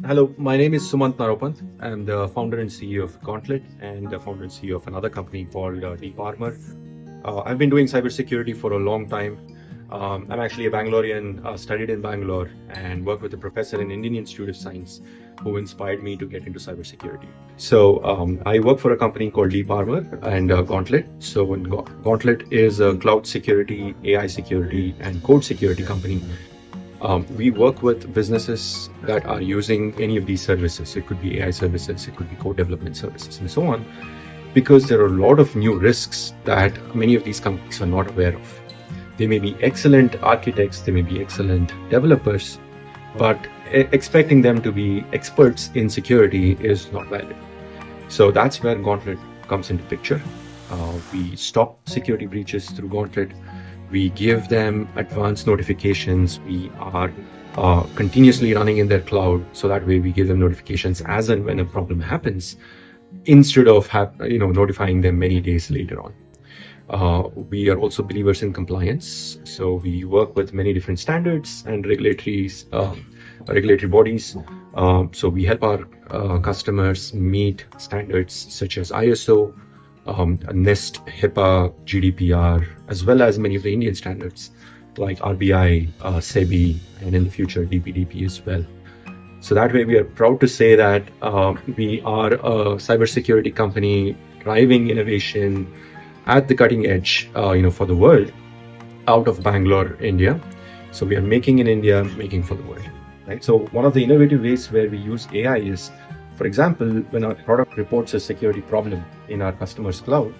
Hello, my name is Sumant Naropant. I'm the founder and CEO of Gauntlet and the founder and CEO of another company called Deep Armor. I've been doing cybersecurity for a long time. I'm actually a Bangalorean, studied in Bangalore and worked with a professor in Indian Institute of Science who inspired me to get into cybersecurity. So I work for a company called Deep Armor and Gauntlet. So Gauntlet is a cloud security, AI security, and code security company. We work with businesses that are using any of these services. It could be AI services, it could be code development services, and so on, because there are a lot of new risks that many of these companies are not aware of. They may be excellent architects, they may be excellent developers, but expecting them to be experts in security is not valid. So that's where Gauntlet comes into picture. We stop security breaches through Gauntlet. We give them advanced notifications. We are continuously running in their cloud, so that way we give them notifications as and when a problem happens, instead of notifying them many days later on. We are also believers in compliance, so we work with many different standards and regulatory bodies. So we help our customers meet standards such as ISO, NIST, HIPAA, GDPR, as well as many of the Indian standards like RBI, SEBI, and in the future DPDP as well. So that way we are proud to say that we are a cybersecurity company driving innovation at the cutting edge for the world out of Bangalore, India. So we are making in India, making for the world. Right? So one of the innovative ways where we use AI is, for example, when our product reports a security problem in our customer's cloud,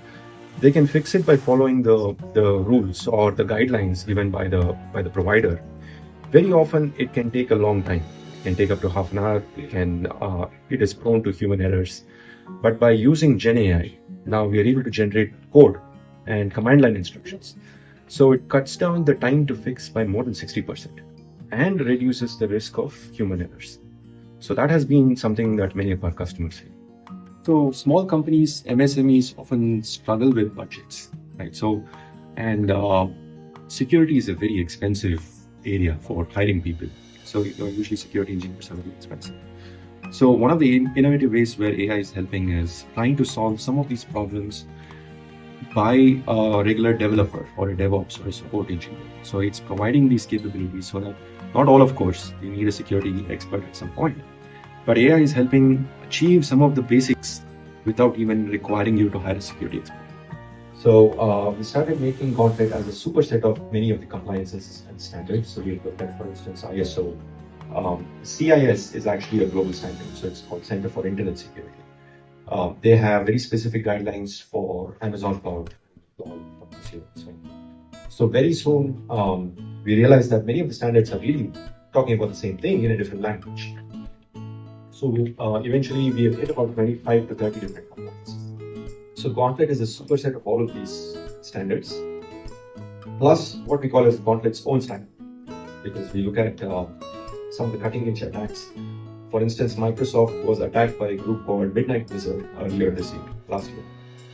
they can fix it by following the rules or the guidelines given by the provider. Very often, it can take a long time. It can take up to half an hour. It is prone to human errors. But by using GenAI, now we are able to generate code and command line instructions. So it cuts down the time to fix by more than 60% and reduces the risk of human errors. So that has been something that many of our customers say. So small companies, MSMEs often struggle with budgets, right? And security is a very expensive area for hiring people. So usually security engineers are very expensive. So one of the innovative ways where AI is helping is trying to solve some of these problems by a regular developer or a DevOps or a support engineer. So it's providing these capabilities so that not all, of course, you need a security expert at some point, but AI is helping achieve some of the basics without even requiring you to hire a security expert. So we started making Gauntlet as a superset of many of the compliances and standards. So we looked at, for instance, ISO. CIS is actually a global standard, so it's called Center for Internet Security. They have very specific guidelines for Amazon Cloud. So very soon, we realized that many of the standards are really talking about the same thing in a different language. So eventually, we have hit about 25 to 30 different compliances. So Gauntlet is a superset of all of these standards, plus what we call as Gauntlet's own standard, because we look at some of the cutting-edge attacks. For instance, Microsoft was attacked by a group called Midnight Blizzard earlier last year.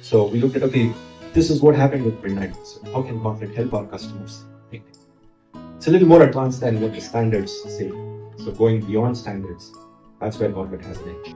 So we looked at, okay, this is what happened with Midnight Blizzard. How can Gauntlet help our customers? It's a little more advanced than what the standards say. So going beyond standards, that's where Gauntlet has an edge.